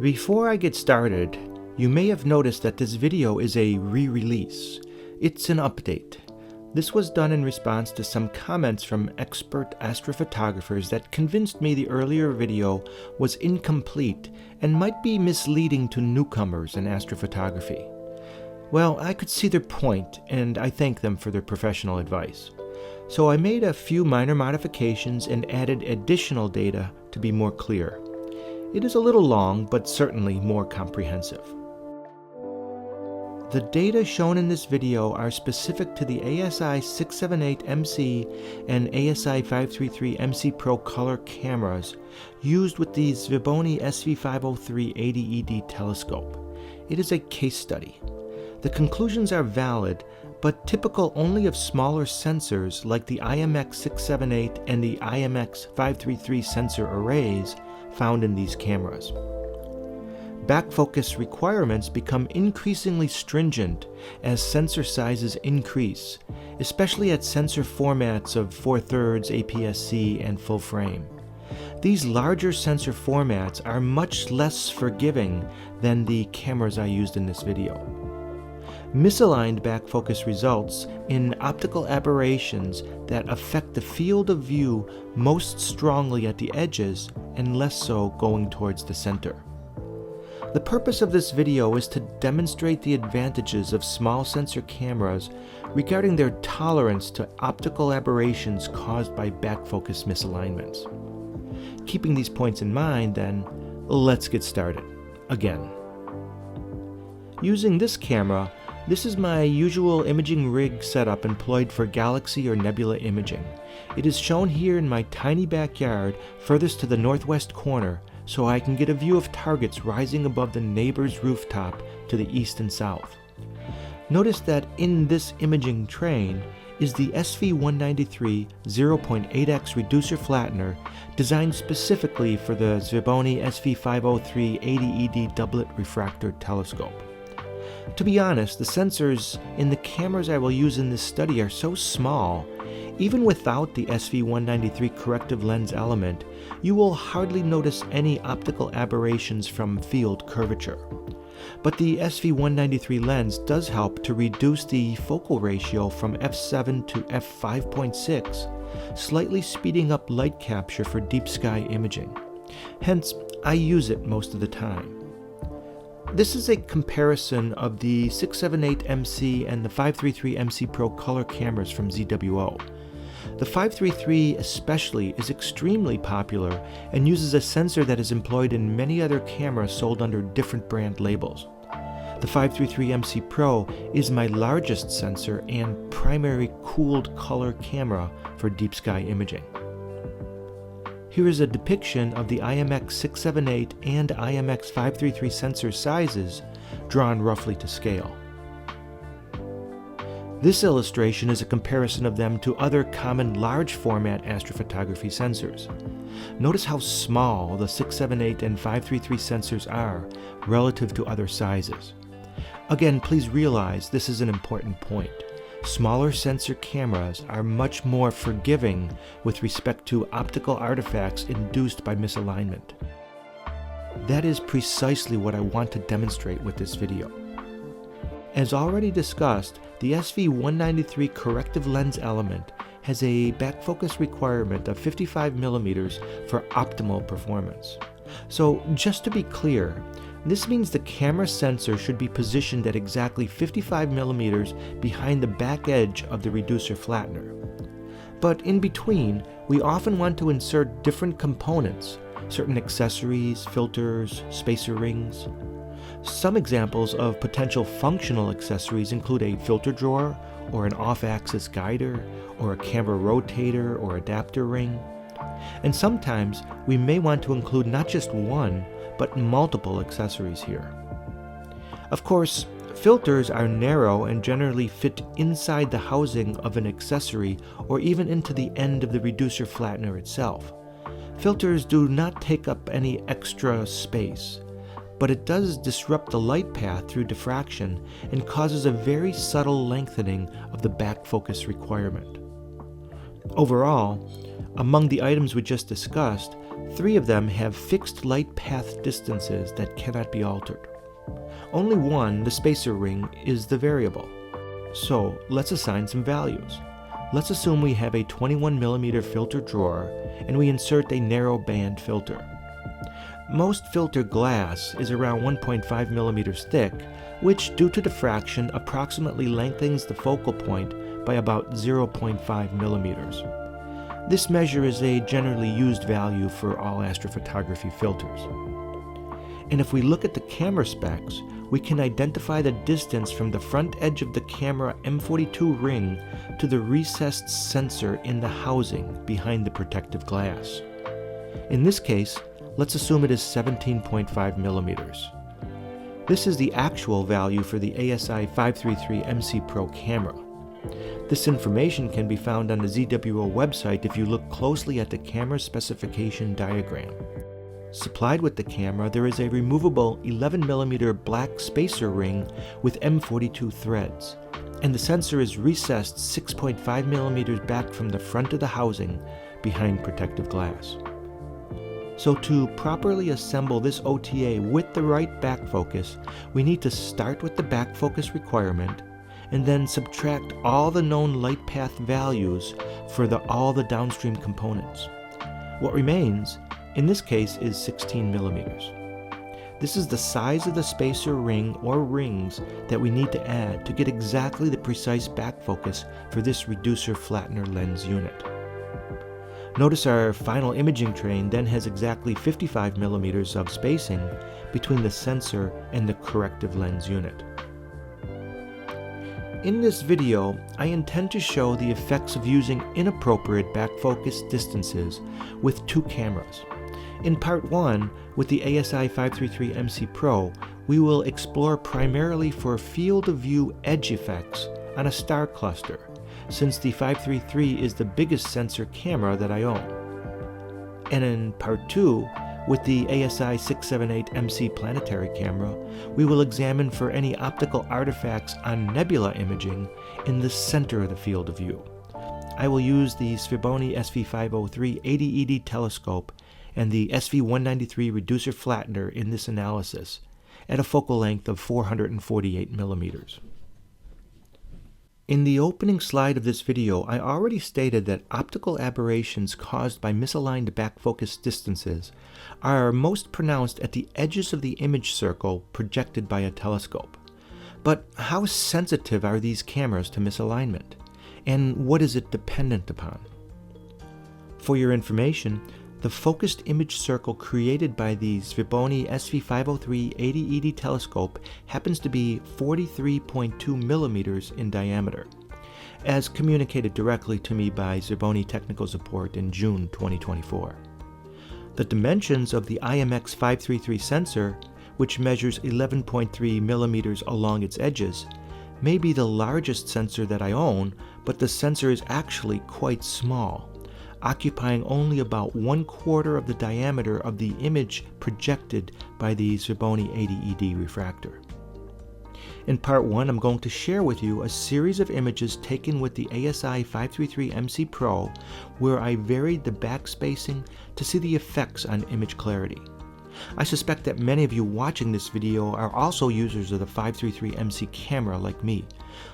Before I get started, you may have noticed that this video is a re-release. It's an update. This was done in response to some comments from expert astrophotographers that convinced me the earlier video was incomplete and might be misleading to newcomers in astrophotography. Well, I could see their point, and I thank them for their professional advice. So I made a few minor modifications and added additional data to be more clear. It is a little long, but certainly more comprehensive. The data shown in this video are specific to the ASI678MC and ASI533MC Pro color cameras used with the Zwibony SV503 80ED telescope. It is a case study. The conclusions are valid, but typical only of smaller sensors like the IMX678 and the IMX533 sensor arrays found in these cameras. Backfocus requirements become increasingly stringent as sensor sizes increase, especially at sensor formats of 4/3 APS-C and full frame. These larger sensor formats are much less forgiving than the cameras I used in this video. Misaligned backfocus results in optical aberrations that affect the field of view most strongly at the edges and less so going towards the center. The purpose of this video is to demonstrate the advantages of small sensor cameras regarding their tolerance to optical aberrations caused by backfocus misalignments. Keeping these points in mind, then, let's get started. Again. Using this camera, this is my usual imaging rig setup employed for galaxy or nebula imaging. It is shown here in my tiny backyard furthest to the northwest corner, so I can get a view of targets rising above the neighbor's rooftop to the east and south. Notice that in this imaging train is the SV193 0.8x reducer flattener designed specifically for the Zwibony SV503 80ED doublet refractor telescope. To be honest, the sensors in the cameras I will use in this study are so small, even without the SV193 corrective lens element, you will hardly notice any optical aberrations from field curvature. But the SV193 lens does help to reduce the focal ratio from f7 to f5.6, slightly speeding up light capture for deep sky imaging. Hence, I use it most of the time. This is a comparison of the 678MC and the 533MC Pro color cameras from ZWO. The 533 especially is extremely popular and uses a sensor that is employed in many other cameras sold under different brand labels. The 533MC Pro is my largest sensor and primary cooled color camera for deep sky imaging. Here is a depiction of the IMX678 and IMX533 sensor sizes drawn roughly to scale. This illustration is a comparison of them to other common large format astrophotography sensors. Notice how small the 678 and 533 sensors are relative to other sizes. Again, please realize this is an important point. Smaller sensor cameras are much more forgiving with respect to optical artifacts induced by misalignment. That is precisely what I want to demonstrate with this video. As already discussed, the SV193 corrective lens element has a backfocus requirement of 55mm for optimal performance. So just to be clear, this means the camera sensor should be positioned at exactly 55mm behind the back edge of the reducer flattener. But in between, we often want to insert different components, certain accessories, filters, spacer rings. Some examples of potential functional accessories include a filter drawer, or an off-axis guider, or a camera rotator or adapter ring. And sometimes we may want to include not just one, but multiple accessories here. Of course, filters are narrow and generally fit inside the housing of an accessory or even into the end of the reducer flattener itself. Filters do not take up any extra space, but it does disrupt the light path through diffraction and causes a very subtle lengthening of the backfocus requirement. Overall, among the items we just discussed, 3 of them have fixed light path distances that cannot be altered. Only one, the spacer ring, is the variable. So let's assign some values. Let's assume we have a 21mm filter drawer and we insert a narrow band filter. Most filter glass is around 1.5mm thick, which due to diffraction approximately lengthens the focal point by about 0.5mm. This measure is a generally used value for all astrophotography filters. And if we look at the camera specs, we can identify the distance from the front edge of the camera M42 ring to the recessed sensor in the housing behind the protective glass. In this case, let's assume it is 17.5mm. This is the actual value for the ASI533MC Pro camera. This information can be found on the ZWO website if you look closely at the camera specification diagram. Supplied with the camera, there is a removable 11mm black spacer ring with M42 threads, and the sensor is recessed 6.5mm back from the front of the housing behind protective glass. So to properly assemble this OTA with the right back focus, we need to start with the back focus requirement and then subtract all the known light path values for all the downstream components. What remains, in this case, is 16mm. This is the size of the spacer ring or rings that we need to add to get exactly the precise back focus for this reducer flattener lens unit. Notice our final imaging train then has exactly 55mm of spacing between the sensor and the corrective lens unit. In this video, I intend to show the effects of using inappropriate back focus distances with 2 cameras. In part 1, with the ASI533MC Pro, we will explore primarily for field of view edge effects on a star cluster, since the 533 is the biggest sensor camera that I own. And in part 2, with the ASI678MC planetary camera, we will examine for any optical artifacts on nebula imaging in the center of the field of view. I will use the Svibony SV503 80ED telescope and the SV193 reducer flattener in this analysis at a focal length of 448mm. In the opening slide of this video, I already stated that optical aberrations caused by misaligned back focus distances are most pronounced at the edges of the image circle projected by a telescope. But how sensitive are these cameras to misalignment? And what is it dependent upon? For your information, the focused image circle created by the Svibony SV503 80ED telescope happens to be 43.2mm in diameter, as communicated directly to me by Svibony Technical Support in June 2024. The dimensions of the IMX533 sensor, which measures 11.3mm along its edges, may be the largest sensor that I own, but the sensor is actually quite small, occupying only about 1/4 of the diameter of the image projected by the Svibony 80ED refractor. In part 1, I'm going to share with you a series of images taken with the ASI533MC Pro where I varied the back spacing to see the effects on image clarity. I suspect that many of you watching this video are also users of the 533MC camera like me,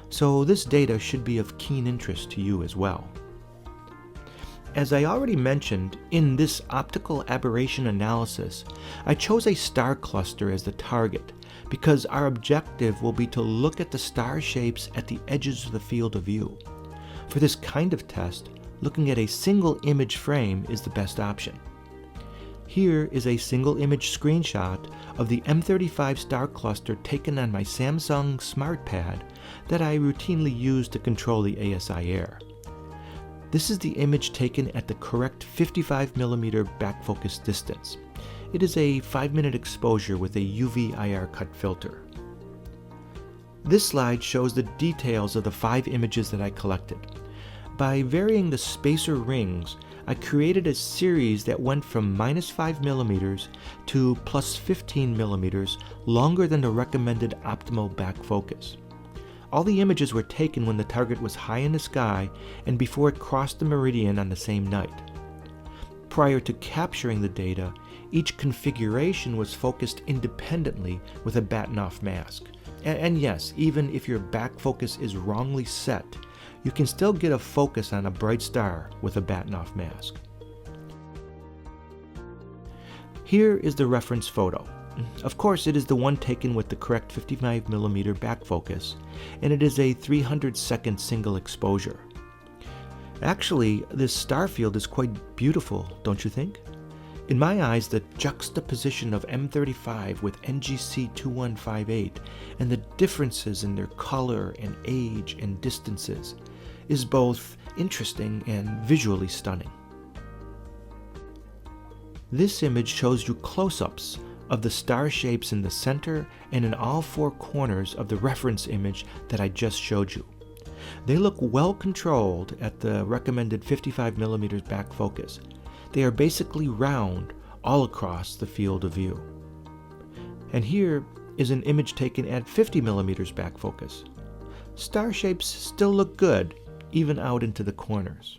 so this data should be of keen interest to you as well. As I already mentioned, in this optical aberration analysis, I chose a star cluster as the target because our objective will be to look at the star shapes at the edges of the field of view. For this kind of test, looking at a single image frame is the best option. Here is a single image screenshot of the M35 star cluster taken on my Samsung SmartPad that I routinely use to control the ASI Air. This is the image taken at the correct 55mm back focus distance. It is a 5-minute exposure with a UV IR cut filter. This slide shows the details of the 5 images that I collected. By varying the spacer rings, I created a series that went from -5mm to +15mm longer than the recommended optimal back focus. All the images were taken when the target was high in the sky and before it crossed the meridian on the same night. Prior to capturing the data, each configuration was focused independently with a batten-off mask. And yes, even if your back focus is wrongly set, you can still get a focus on a bright star with a batten-off mask. Here is the reference photo. Of course, it is the one taken with the correct 55mm back focus, and it is a 300-second single exposure. Actually, this star field is quite beautiful, don't you think? In my eyes, the juxtaposition of M35 with NGC 2158 and the differences in their color and age and distances is both interesting and visually stunning. This image shows you close-ups of the star shapes in the center and in all four corners of the reference image that I just showed you. They look well controlled at the recommended 55mm back focus. They are basically round all across the field of view. And here is an image taken at 50mm back focus. Star shapes still look good, even out into the corners.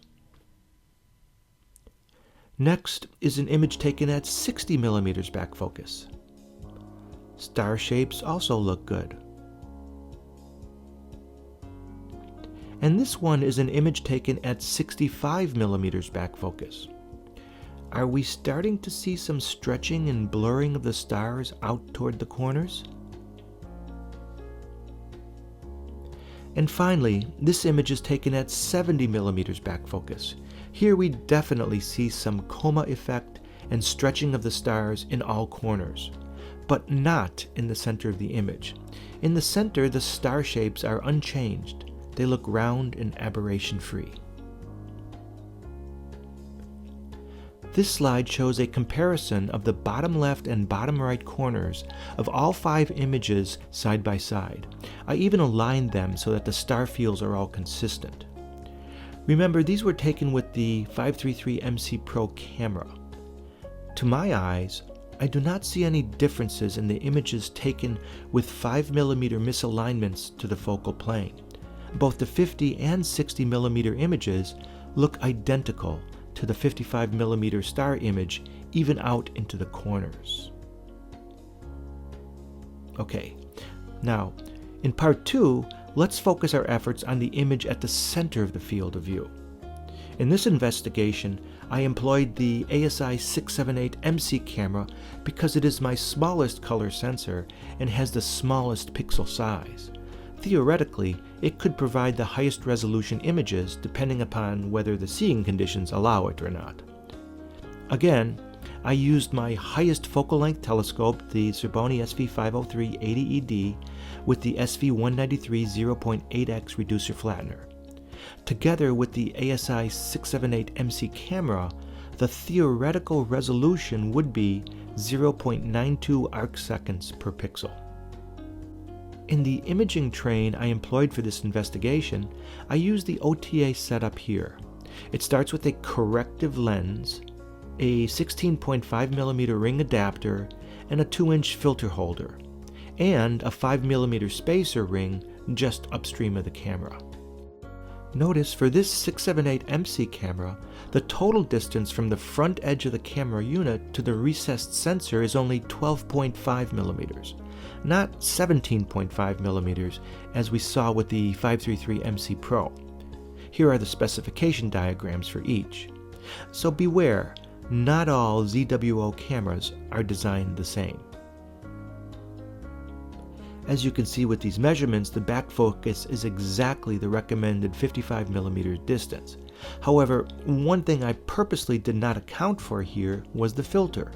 Next is an image taken at 60mm back focus. Star shapes also look good. And this one is an image taken at 65mm back focus. Are we starting to see some stretching and blurring of the stars out toward the corners? And finally, this image is taken at 70mm back focus. Here we definitely see some coma effect and stretching of the stars in all corners, but not in the center of the image. In the center, the star shapes are unchanged. They look round and aberration-free. This slide shows a comparison of the bottom left and bottom right corners of all 5 images side by side. I even aligned them so that the star fields are all consistent. Remember, these were taken with the 533MC Pro camera. To my eyes, I do not see any differences in the images taken with 5mm misalignments to the focal plane. Both the 50 and 60mm images look identical to the 55mm star image, even out into the corners. Okay, now in part 2, let's focus our efforts on the image at the center of the field of view. In this investigation, I employed the ASI678MC camera because it is my smallest color sensor and has the smallest pixel size. Theoretically, it could provide the highest resolution images depending upon whether the seeing conditions allow it or not. Again, I used my highest focal length telescope, the Zerboni SV503 80ED, with the SV193 0.8x reducer flattener. Together with the ASI678MC camera, the theoretical resolution would be 0.92 arcseconds per pixel. In the imaging train I employed for this investigation, I used the OTA setup here. It starts with a corrective lens, a 16.5mm ring adapter, and a 2-inch filter holder, and a 5mm spacer ring just upstream of the camera. Notice for this 678MC camera, the total distance from the front edge of the camera unit to the recessed sensor is only 12.5mm, not 17.5mm as we saw with the 533MC Pro. Here are the specification diagrams for each. So beware, not all ZWO cameras are designed the same. As you can see with these measurements, the back focus is exactly the recommended 55mm distance. However, one thing I purposely did not account for here was the filter.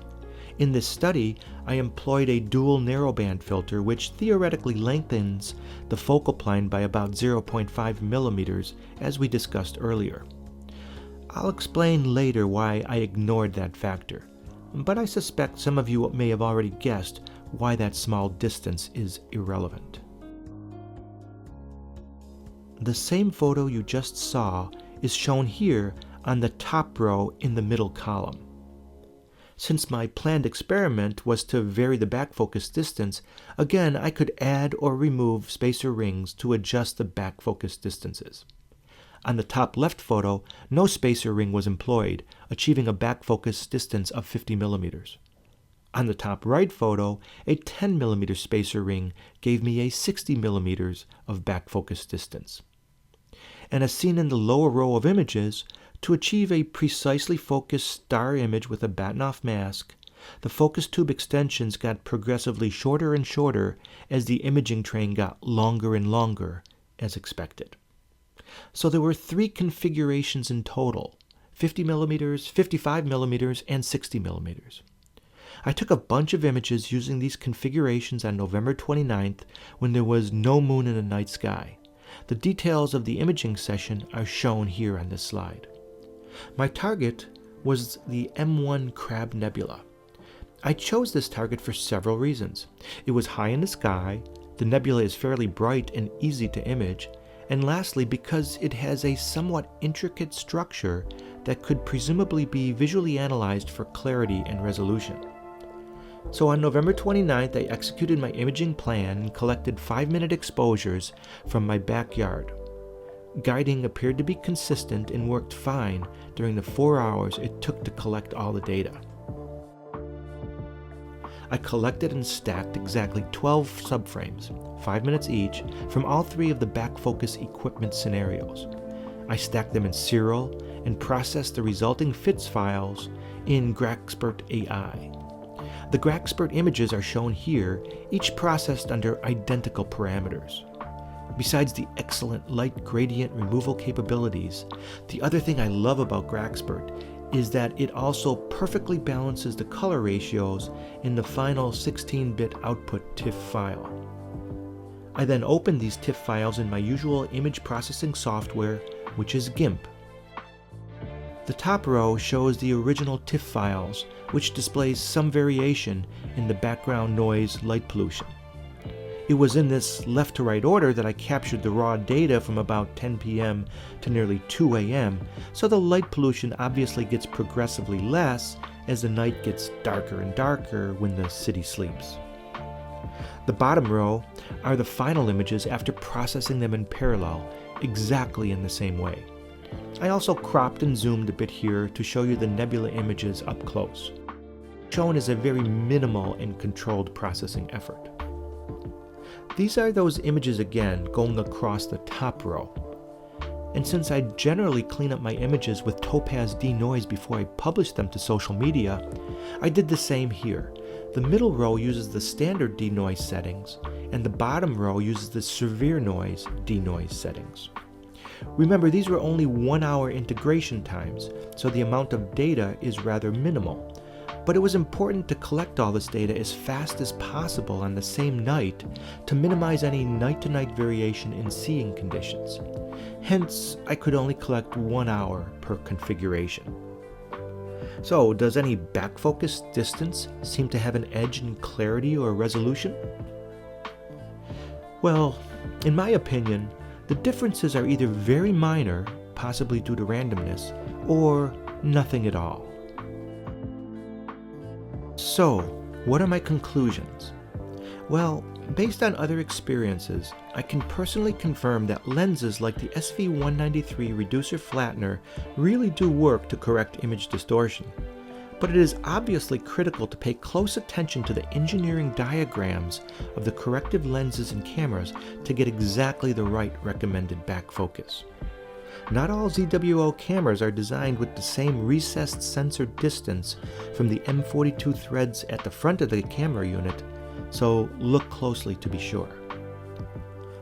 In this study, I employed a dual narrowband filter which theoretically lengthens the focal plane by about 0.5mm as we discussed earlier. I'll explain later why I ignored that factor, but I suspect some of you may have already guessed why that small distance is irrelevant. The same photo you just saw is shown here on the top row in the middle column. Since my planned experiment was to vary the back focus distance, again I could add or remove spacer rings to adjust the back focus distances. On the top left photo, no spacer ring was employed, achieving a backfocus distance of 50 millimeters. On the top right photo, a 10 millimeter spacer ring gave me a 60 millimeters of backfocus distance. And as seen in the lower row of images, to achieve a precisely focused star image with a Bahtinov mask, the focus tube extensions got progressively shorter and shorter as the imaging train got longer and longer, as expected. So there were 3 configurations in total: 50 millimeters, 55 millimeters, and 60 millimeters. I took a bunch of images using these configurations on November 29th when there was no moon in the night sky. The details of the imaging session are shown here on this slide. My target was the M1 Crab Nebula. I chose this target for several reasons. It was high in the sky, the nebula is fairly bright and easy to image, and lastly because it has a somewhat intricate structure that could presumably be visually analyzed for clarity and resolution. So on November 29th, I executed my imaging plan and collected 5-minute exposures from my backyard. Guiding appeared to be consistent and worked fine during the 4 hours it took to collect all the data. I collected and stacked exactly 12 subframes, 5 minutes each, from all 3 of the backfocus equipment scenarios. I stacked them in serial and processed the resulting FITS files in Grexpert AI. The Grexpert images are shown here, each processed under identical parameters. Besides the excellent light gradient removal capabilities, the other thing I love about Grexpert is that it also perfectly balances the color ratios in the final 16-bit output TIFF file. I then opened these TIFF files in my usual image processing software, which is GIMP. The top row shows the original TIFF files, which displays some variation in the background noise light pollution. It was in this left to right order that I captured the raw data from about 10 p.m. to nearly 2 a.m., so the light pollution obviously gets progressively less as the night gets darker and darker when the city sleeps. The bottom row are the final images after processing them in parallel, exactly in the same way. I also cropped and zoomed a bit here to show you the nebula images up close. Shown as a very minimal and controlled processing effort. These are those images again going across the top row. And since I generally clean up my images with Topaz denoise before I publish them to social media, I did the same here. The middle row uses the standard denoise settings, and the bottom row uses the severe noise denoise settings. Remember, these were only 1-hour integration times, so the amount of data is rather minimal. But it was important to collect all this data as fast as possible on the same night to minimize any night-to-night variation in seeing conditions. Hence, I could only collect 1 hour per configuration. So, does any backfocus distance seem to have an edge in clarity or resolution? Well, in my opinion, the differences are either very minor, possibly due to randomness, or nothing at all. So, what are my conclusions? Well, based on other experiences, I can personally confirm that lenses like the SV193 reducer flattener really do work to correct image distortion. But it is obviously critical to pay close attention to the engineering diagrams of the corrective lenses and cameras to get exactly the right recommended backfocus. Not all ZWO cameras are designed with the same recessed sensor distance from the M42 threads at the front of the camera unit, so look closely to be sure.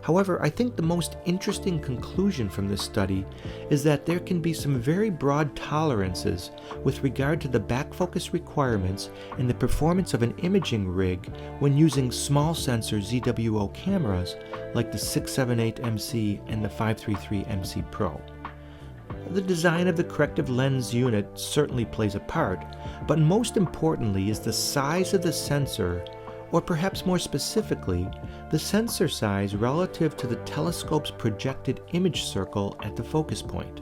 However, I think the most interesting conclusion from this study is that there can be some very broad tolerances with regard to the backfocus requirements and the performance of an imaging rig when using small sensor ZWO cameras like the 678MC and the 533MC Pro. The design of the corrective lens unit certainly plays a part, but most importantly is the size of the sensor, or perhaps more specifically, the sensor size relative to the telescope's projected image circle at the focus point.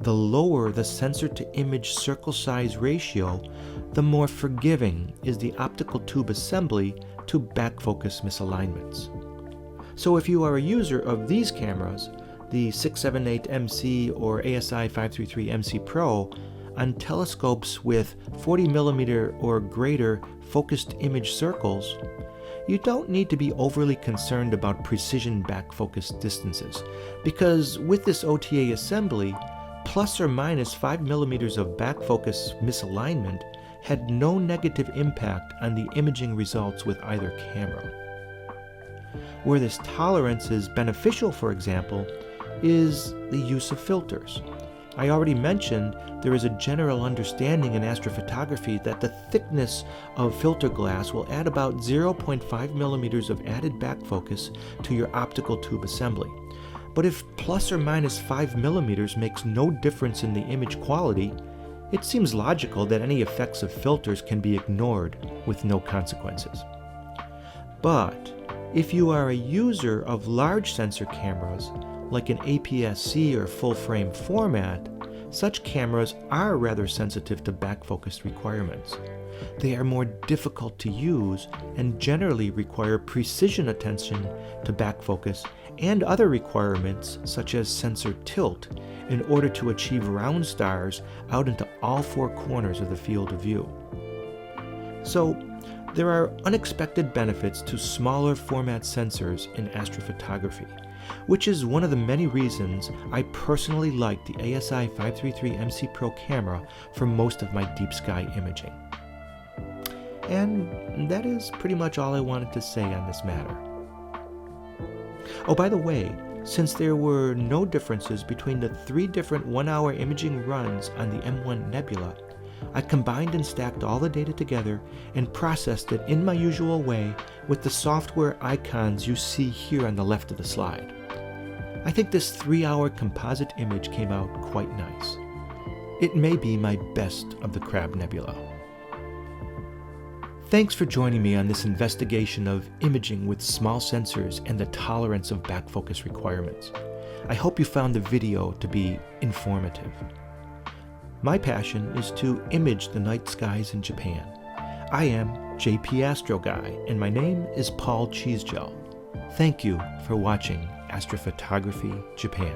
The lower the sensor-to-image circle size ratio, the more forgiving is the optical tube assembly to backfocus misalignments. So if you are a user of these cameras, the 678MC or ASI533MC Pro, on telescopes with 40mm or greater focused image circles, you don't need to be overly concerned about precision backfocus distances, because with this OTA assembly, plus or minus 5mm of backfocus misalignment had no negative impact on the imaging results with either camera. Where this tolerance is beneficial, for example, is the use of filters. I already mentioned there is a general understanding in astrophotography that the thickness of filter glass will add about 0.5mm of added backfocus to your optical tube assembly. But if plus or minus 5mm makes no difference in the image quality, it seems logical that any effects of filters can be ignored with no consequences. But if you are a user of large sensor cameras, like an APS-C or full-frame format, such cameras are rather sensitive to backfocus requirements. They are more difficult to use and generally require precision attention to backfocus and other requirements such as sensor tilt in order to achieve round stars out into all four corners of the field of view. So, there are unexpected benefits to smaller format sensors in astrophotography, which is one of the many reasons I personally like the ASI533MC Pro camera for most of my deep sky imaging. And that is pretty much all I wanted to say on this matter. Oh, by the way, since there were no differences between the 3 different 1-hour imaging runs on the M1 Nebula, I combined and stacked all the data together and processed it in my usual way with the software icons you see here on the left of the slide. I think this 3-hour composite image came out quite nice. It may be my best of the Crab Nebula. Thanks for joining me on this investigation of imaging with small sensors and the tolerance of backfocus requirements. I hope you found the video to be informative. My passion is to image the night skies in Japan. I am JPAstroGuy, and my name is Paul Cheesegel. Thank you for watching Astrophotography Japan.